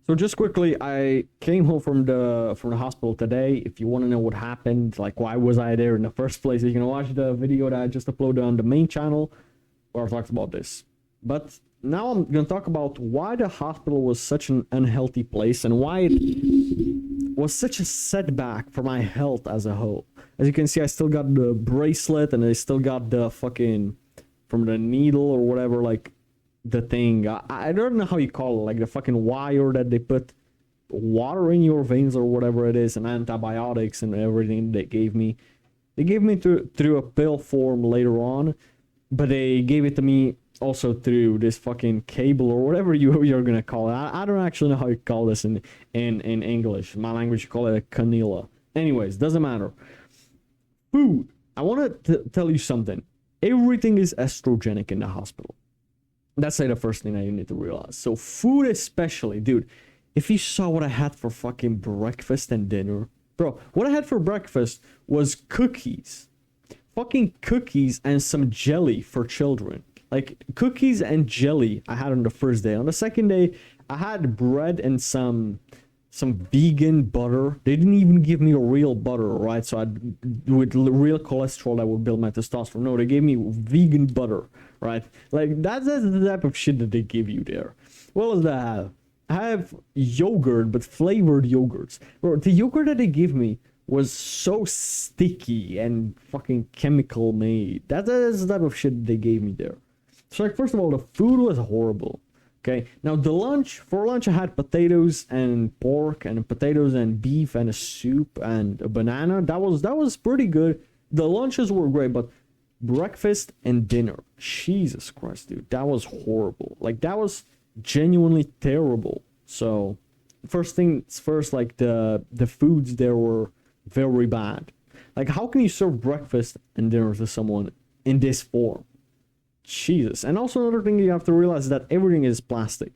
So just quickly, I came home from the hospital today. If you want to know what happened, like why was I there in the first place, you can watch the video that I just uploaded on the main channel where I talked about this. But now I'm gonna talk about why the hospital was such an unhealthy place and why it was such a setback for my health as a whole. As you can see, I still got the bracelet and I still got the fucking from the needle or whatever, like the thing. I don't know how you call it, like the fucking wire that they put water in your veins or whatever it is, and antibiotics and everything they gave me. They gave me through a pill form later on, but they gave it to me also through this fucking cable or whatever you're gonna call it. I don't actually know how you call this in English. My language, you call it a canilla. Anyways, doesn't matter. Food. I want to tell you something. Everything is estrogenic in the hospital. That's like the first thing that you need to realize. So food especially, dude, if you saw what I had for fucking breakfast and dinner, bro, what I had for breakfast was cookies. Fucking cookies and some jelly for children. Like cookies and jelly I had on the first day. On the second day, I had bread and some vegan butter. They didn't even give me a real butter, right? So with real cholesterol that would build my testosterone. No, they gave me vegan butter, right? Like that's the type of shit that they give you there. What else do I have? I have yogurt, but flavored yogurts. Bro, the yogurt that they give me was so sticky and fucking chemical made. That's the type of shit they gave me there. So like, first of all, the food was horrible. Okay, now for lunch I had potatoes and pork and potatoes and beef and a soup and a banana. That was pretty good. The lunches were great, but breakfast and dinner, Jesus Christ, dude, that was horrible. Like that was genuinely terrible. So first things first, like the foods there were very bad. Like how can you serve breakfast and dinner to someone in this form? Jesus. And also another thing you have to realize is that everything is plastic.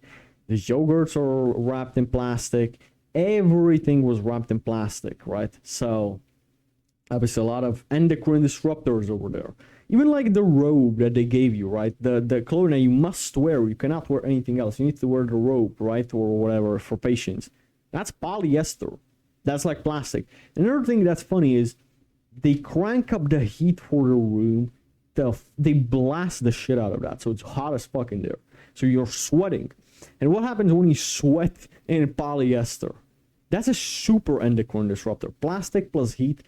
The yogurts are wrapped in plastic. Everything was wrapped in plastic, right? So obviously a lot of endocrine disruptors over there. Even like the robe that they gave you, right? The clothing that you must wear. You cannot wear anything else. You need to wear the robe, right? Or whatever for patients. That's polyester. That's like plastic. Another thing that's funny is they crank up the heat for the room. They blast the shit out of that, so it's hot as fuck in there. So you're sweating. And what happens when you sweat in polyester? That's a super endocrine disruptor. Plastic plus heat.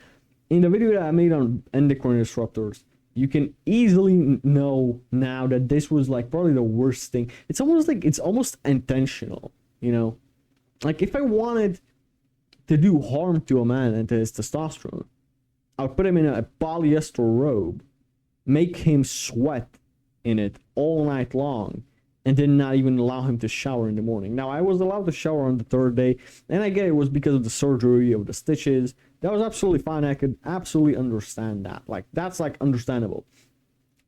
In the video that I made on endocrine disruptors, you can easily know now that this was like probably the worst thing. It's almost intentional, you know? Like if I wanted to do harm to a man and to his testosterone, I would put him in a polyester robe, make him sweat in it all night long, and then not even allow him to shower in the morning. Now, I was allowed to shower on the third day, and I get it was because of the surgery, of the stitches. That was absolutely fine. I could absolutely understand that. Like, that's, like, understandable.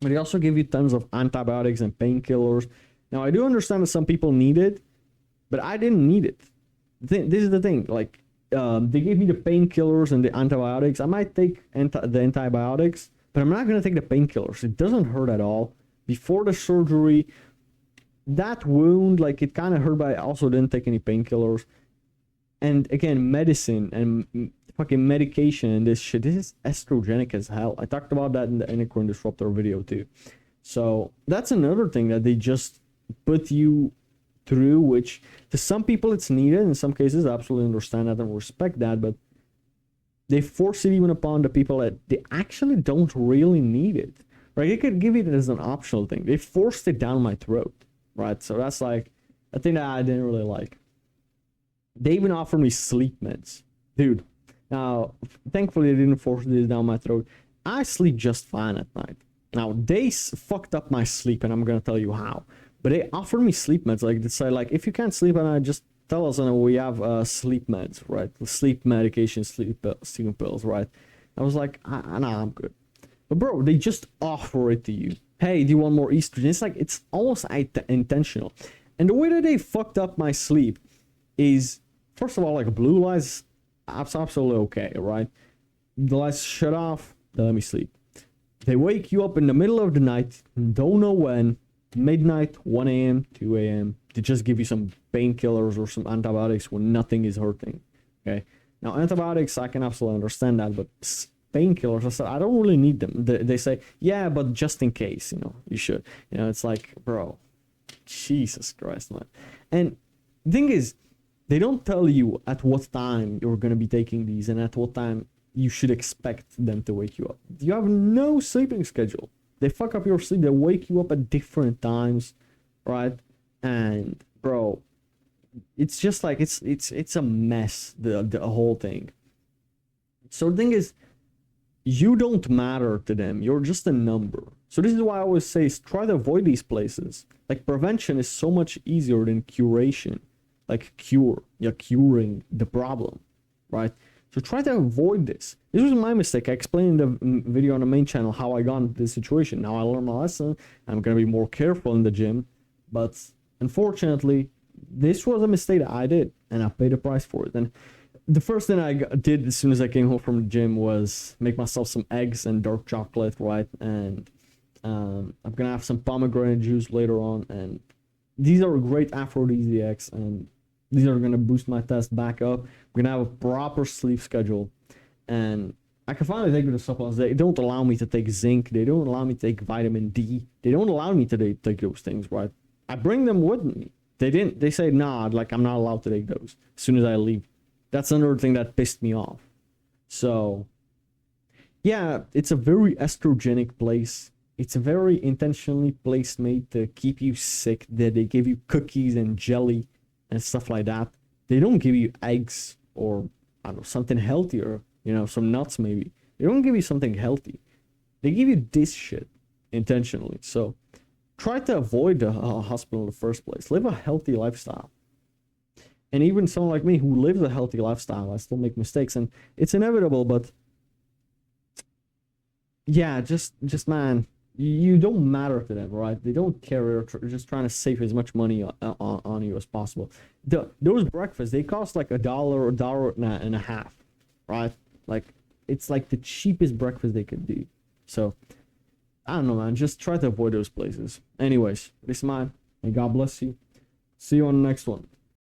But they also give you tons of antibiotics and painkillers. Now, I do understand that some people need it, but I didn't need it. This is the thing. Like, they gave me the painkillers and the antibiotics. I might take the antibiotics, but I'm not going to take the painkillers. It doesn't hurt at all. Before the surgery, that wound, like, it kind of hurt, but I also didn't take any painkillers. And again, medicine and fucking medication and this shit, this is estrogenic as hell. I talked about that in the endocrine disruptor video too. So that's another thing that they just put you through, which to some people it's needed. In some cases, I absolutely understand that and respect that, but they force it even upon the people that they actually don't really need it. Right? They could give it as an optional thing. They forced it down my throat. Right? So that's like a thing that I didn't really like. They even offered me sleep meds. Dude. Now, thankfully they didn't force this down my throat. I sleep just fine at night. Now, they fucked up my sleep, and I'm gonna tell you how. But they offered me sleep meds. Like, they say, like, if you can't sleep at night, just tell us, and we have sleep meds, right? Sleep medication, sleep pills, right? I was like, nah, I'm good. But bro, they just offer it to you. Hey, do you want more estrogen? It's like, it's almost intentional. And the way that they fucked up my sleep is, first of all, like, blue lights, absolutely okay, right? The lights shut off, they let me sleep. They wake you up in the middle of the night, don't know when, midnight, 1 a.m., 2 a.m. to just give you some painkillers or some antibiotics when nothing is hurting. Okay, now antibiotics I can absolutely understand that, but painkillers, I said I don't really need them. They say, yeah, but just in case, you should. It's like, bro, Jesus Christ, man. And the thing is, they don't tell you at what time you're gonna be taking these and at what time you should expect them to wake you up. You have no sleeping schedule. They fuck up your sleep. They wake you up at different times, right? And bro, it's just like it's a mess. The whole thing. So the thing is, you don't matter to them. You're just a number. So this is why I always say is try to avoid these places. Like prevention is so much easier than curation. Like you're curing the problem, right? So try to avoid this. This was my mistake. I explained in the video on the main channel how I got into this situation. Now I learned my lesson. I'm going to be more careful in the gym. But unfortunately, this was a mistake that I did. And I paid the price for it. And the first thing I did as soon as I came home from the gym was make myself some eggs and dark chocolate, right? And I'm going to have some pomegranate juice later on. And these are great aphrodisiacs. And these are going to boost my test back up. I'm going to have a proper sleep schedule. And I can finally take the supplements. They don't allow me to take zinc. They don't allow me to take vitamin D. They don't allow me to take those things, right? I bring them with me. They say, nah, like I'm not allowed to take those as soon as I leave. That's another thing that pissed me off. So, yeah, it's a very estrogenic place. It's a very intentionally placed made to keep you sick. That they give you cookies and jelly and stuff like that. They don't give you eggs or, I don't know, something healthier, some nuts maybe. They don't give you something healthy. They give you this shit intentionally. So try to avoid the hospital in the first place. Live a healthy lifestyle. And even someone like me who lives a healthy lifestyle, I still make mistakes, and it's inevitable, but yeah, just man, you don't matter to them, right? They don't care. They're just trying to save as much money on you as possible. Those breakfasts, they cost like $1.50, right? Like, it's like the cheapest breakfast they could do. So, I don't know, man. Just try to avoid those places. Anyways, this is mine, and God bless you. See you on the next one.